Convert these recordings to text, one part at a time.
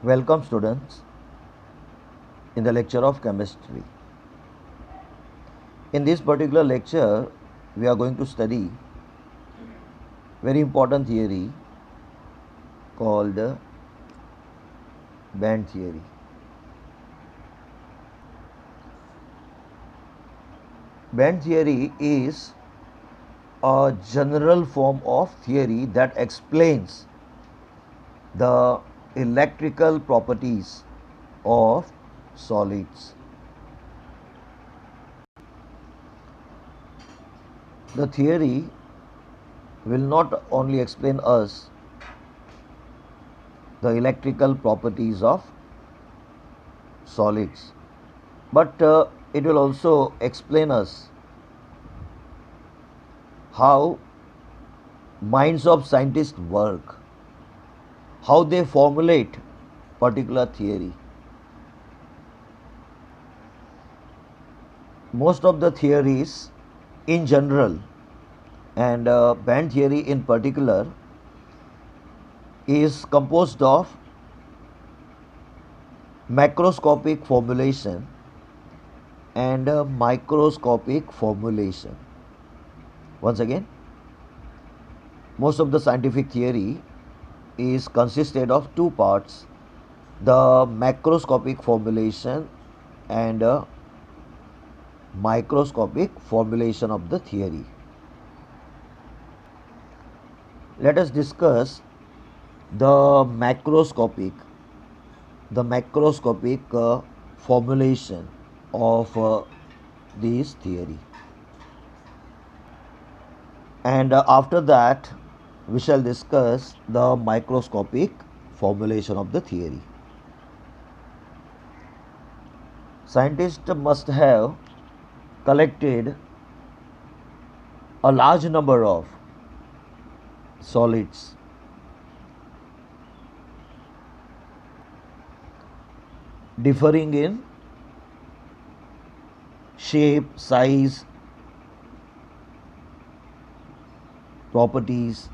Welcome students in the lecture of chemistry. In this particular lecture, we are going to study very important theory called band theory. Band theory is a general form of theory that explains the electrical properties of solids. The theory will not only explain us the electrical properties of solids, but it will also explain us how minds of scientists work, how they formulate particular theory. Most of the theories in general and band theory in particular is composed of macroscopic formulation and microscopic formulation. Once again, most of the scientific theory is consisted of two parts: the macroscopic formulation and microscopic formulation of the theory. Let us discuss the macroscopic formulation of this theory, and after that we shall discuss the microscopic formulation of the theory. Scientists must have collected a large number of solids differing in shape, size, properties,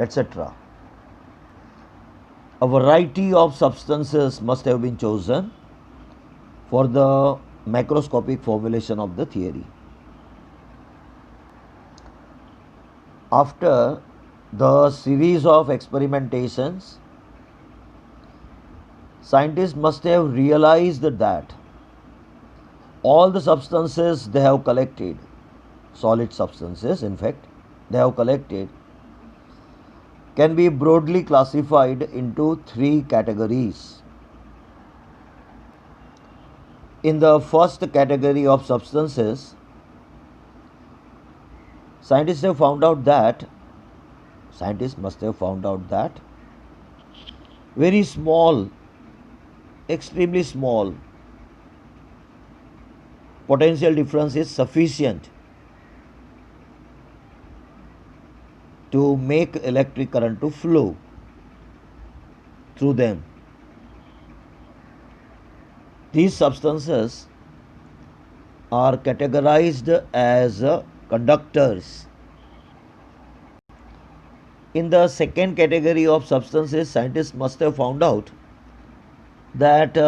etc. A variety of substances must have been chosen for the macroscopic formulation of the theory. After the series of experimentations, scientists must have realized that all the substances they have collected, solid substances in fact, they have collected, can be broadly classified into three categories. In the first category of substances, scientists must have found out that very small, extremely small potential difference is sufficient to make electric current to flow through them. These substances are categorized as conductors. In the second category of substances, scientists must have found out that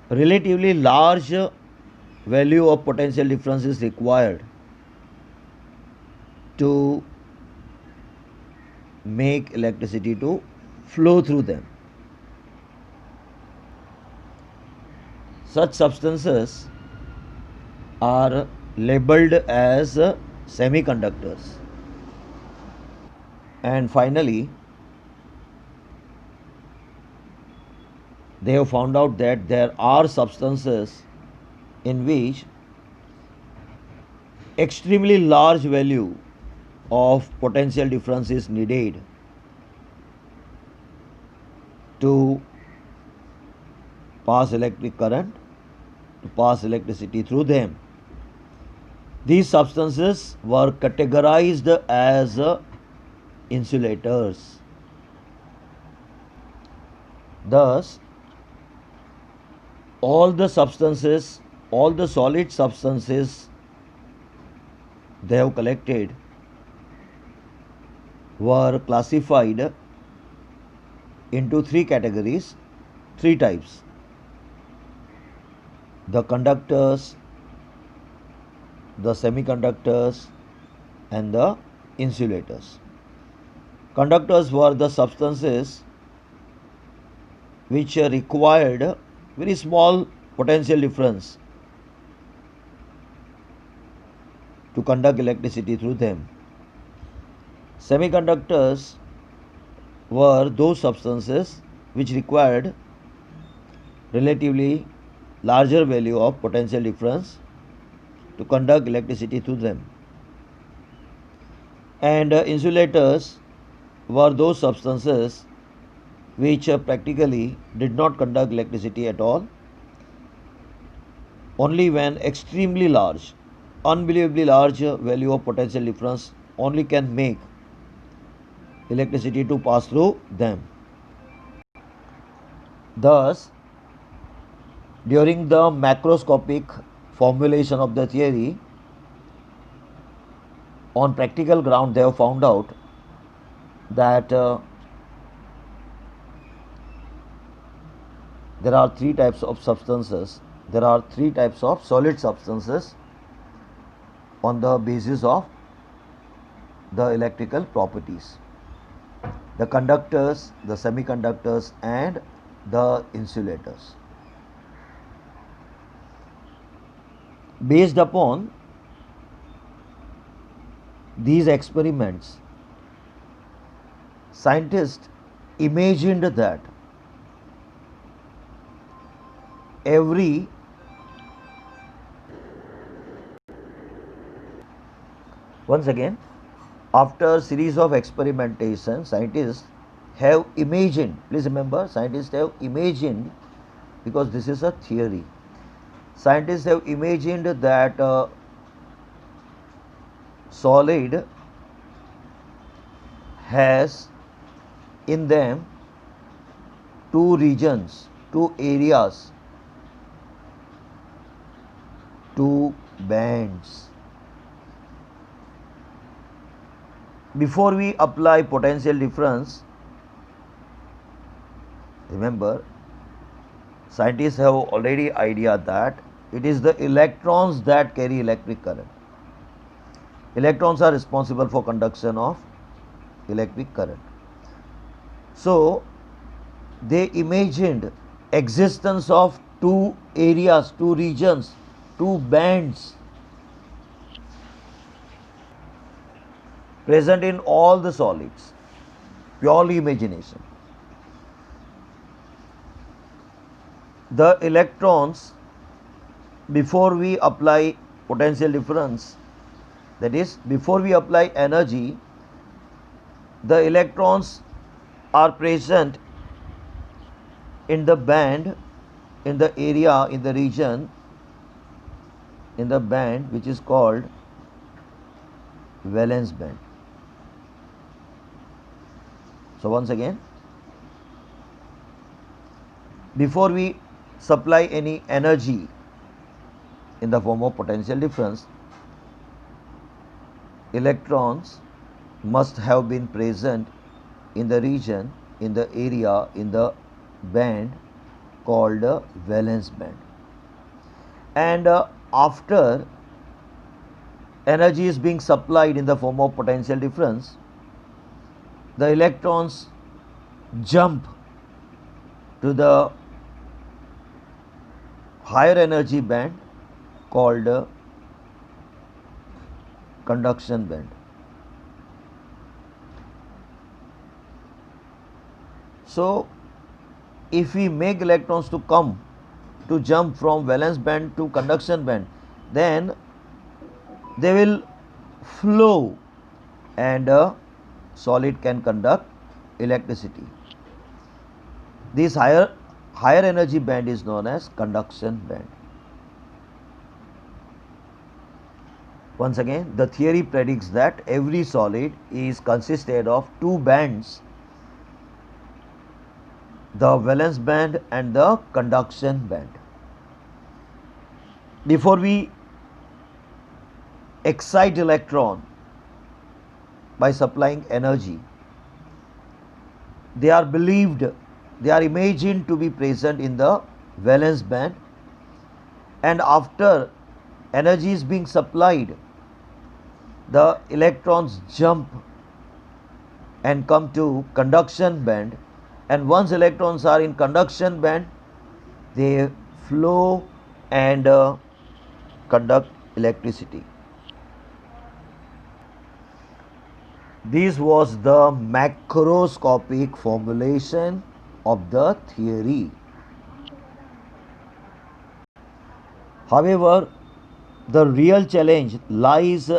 relatively large value of potential difference is required to make electricity to flow through them. Such substances are labeled as semiconductors. And finally, they have found out that there are substances in which extremely large value of potential difference is needed to pass electric current, to pass electricity through them. These substances were categorized as insulators. Thus, all the solid substances they have collected were classified into three categories, three types: the conductors, the semiconductors, and the insulators. Conductors were the substances which required very small potential difference to conduct electricity through them. Semiconductors were those substances which required relatively larger value of potential difference to conduct electricity through them. And insulators were those substances which practically did not conduct electricity at all, only when extremely large, unbelievably large value of potential difference only can make electricity to pass through them. Thus, during the macroscopic formulation of the theory, on practical ground they have found out that there are three types of substances, there are three types of solid substances on the basis of the electrical properties: the conductors, the semiconductors, and the insulators. Based upon these experiments, scientists imagined that every once again, after a series of experimentation, scientists have imagined, please remember, scientists have imagined, because this is a theory, scientists have imagined that solid has in them two regions, two areas, two bands. Before we apply potential difference, remember, scientists have already idea that it is the electrons that carry electric current. Electrons are responsible for conduction of electric current. So they imagined existence of two areas, two regions, two bands present in all the solids. Purely imagination. The electrons, before we apply potential difference, that is, before we apply energy, the electrons are present in the band, in the area, in the region, in the band which is called valence band. So once again, before we supply any energy in the form of potential difference, electrons must have been present in the region, in the area, in the band called valence band. And after energy is being supplied in the form of potential difference, the electrons jump to the higher energy band called conduction band. So if we make electrons to jump from valence band to conduction band, then they will flow and a solid can conduct electricity. This higher energy band is known as conduction band. Once again, the theory predicts that every solid is consisted of two bands, the valence band and the conduction band. Before we excite electron by supplying energy, they are believed they are imagined to be present in the valence band, and after energy is being supplied, the electrons jump and come to conduction band, and once electrons are in conduction band, they flow and conduct electricity. This was the macroscopic formulation of the theory. However, the real challenge lies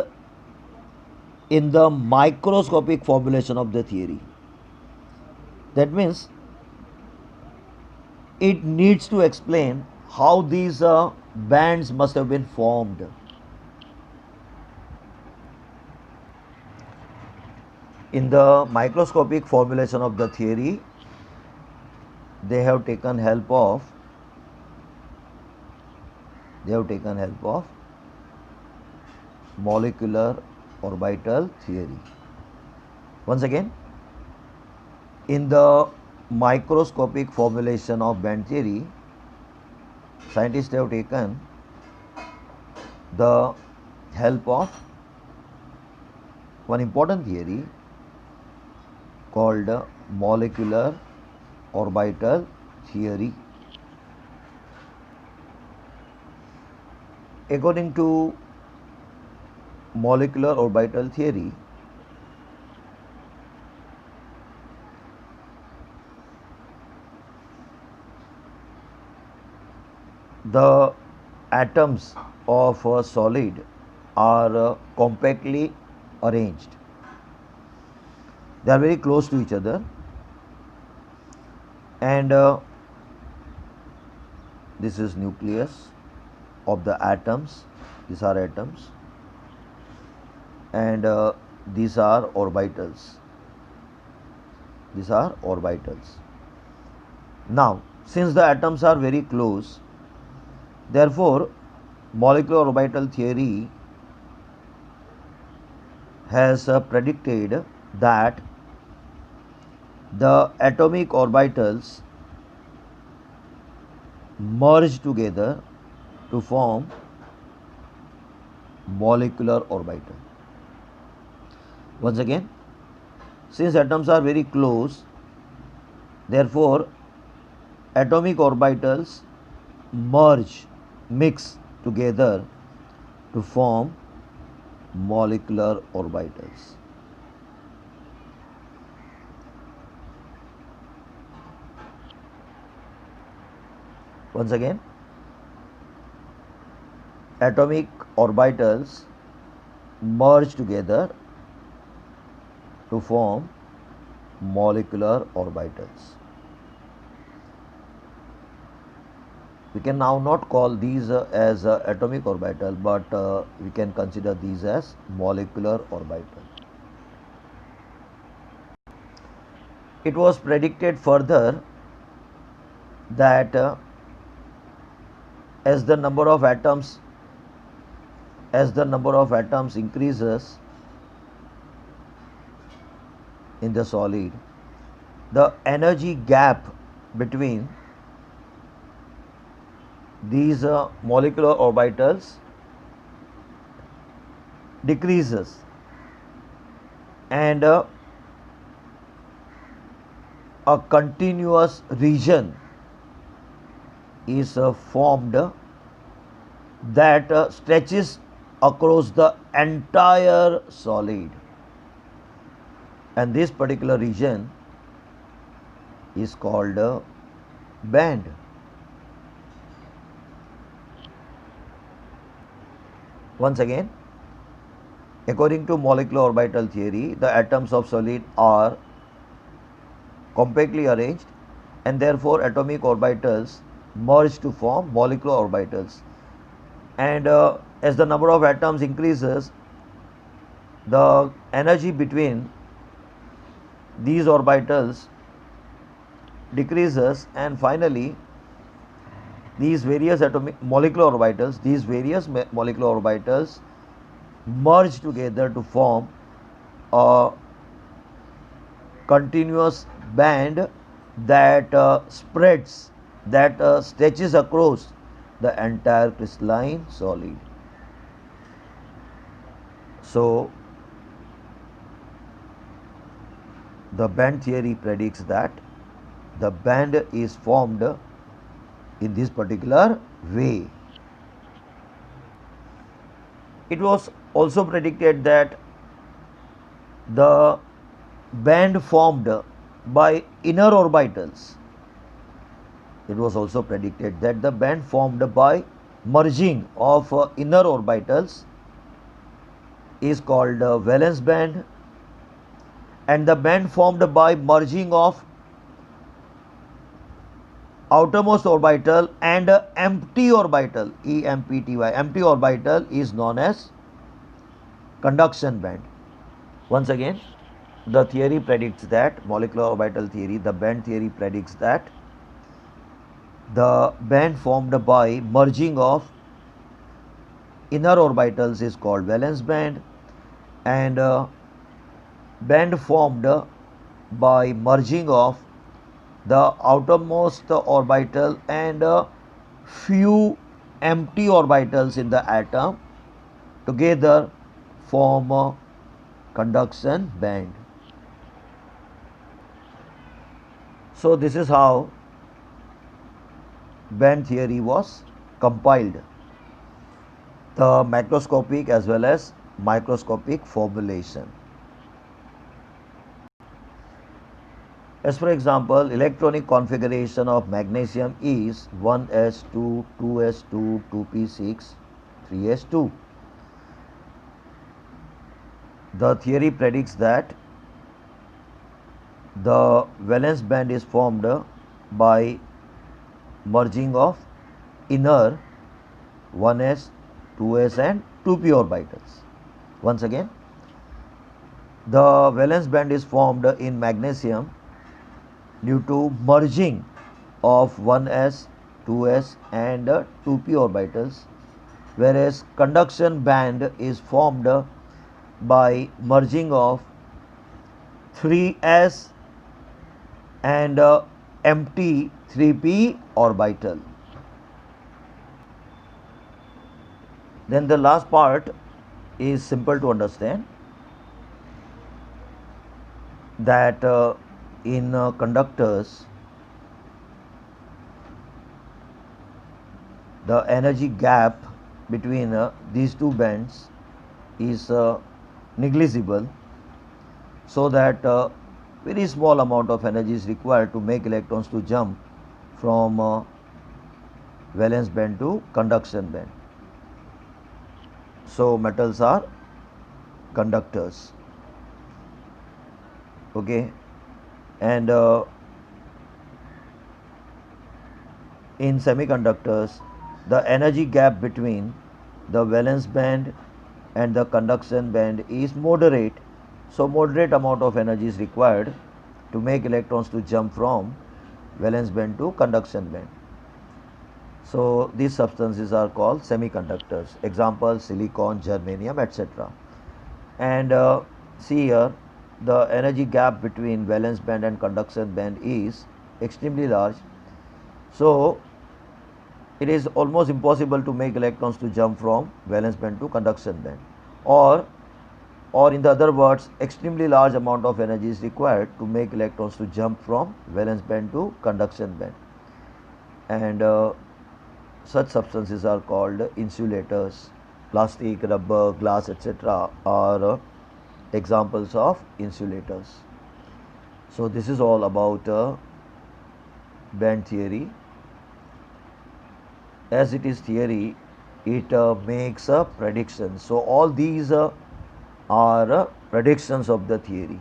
in the microscopic formulation of the theory. That means it needs to explain how these bands must have been formed. In the microscopic formulation of the theory, they have taken help of molecular orbital theory. Once again, in the microscopic formulation of band theory, scientists have taken the help of one important theory called molecular orbital theory. According to molecular orbital theory, the atoms of a solid are compactly arranged. They are very close to each other, and this is nucleus of the atoms. These are atoms, and these are orbitals. Now, since the atoms are very close, therefore molecular orbital theory has predicted that the atomic orbitals merge together to form molecular orbital. Once again, since atoms are very close, therefore atomic orbitals mix together to form molecular orbitals. Once again, atomic orbitals merge together to form molecular orbitals. We can now not call these as atomic orbital, but we can consider these as molecular orbital. It was predicted further that as the number of atoms increases in the solid, the energy gap between these molecular orbitals decreases, and a continuous region is formed that stretches across the entire solid, and this particular region is called a band. Once again, according to molecular orbital theory, the atoms of solid are compactly arranged, and therefore atomic orbitals merge to form molecular orbitals, and as the number of atoms increases, the energy between these orbitals decreases, and finally these various molecular orbitals merge together to form a continuous band that spreads, that stretches across the entire crystalline solid. So, the band theory predicts that the band is formed in this particular way. It was also predicted that the band formed by inner orbitals. It was also predicted that the band formed by merging of inner orbitals is called valence band, and the band formed by merging of outermost orbital and empty orbital, empty orbital, is known as conduction band. Once again, the theory predicts that, molecular orbital theory, the band theory predicts that the band formed by merging of inner orbitals is called valence band, and band formed by merging of the outermost orbital and few empty orbitals in the atom together form a conduction band. So this is how band theory was compiled, the macroscopic as well as microscopic formulation. As for example, electronic configuration of magnesium is 1s2, 2s2, 2p6, 3s2. The theory predicts that the valence band is formed by merging of inner 1s, 2s and 2p orbitals. Once again, the valence band is formed in magnesium due to merging of 1s, 2s and 2p orbitals, whereas conduction band is formed by merging of 3s and empty 3p orbital. Then the last part is simple to understand, that in conductors the energy gap between these two bands is negligible, so that very small amount of energy is required to make electrons to jump from valence band to conduction band. So metals are conductors, okay, and in semiconductors the energy gap between the valence band and the conduction band is moderate, so moderate amount of energy is required to make electrons to jump from valence band to conduction band. So these substances are called semiconductors. Example: silicon, germanium, etc. And see here, the energy gap between valence band and conduction band is extremely large, so it is almost impossible to make electrons to jump from valence band to conduction band, or in the other words, extremely large amount of energy is required to make electrons to jump from valence band to conduction band. And such substances are called insulators. Plastic, rubber, glass, etc. are examples of insulators. So this is all about band theory. As it is theory, it makes a prediction. So all these are predictions of the theory.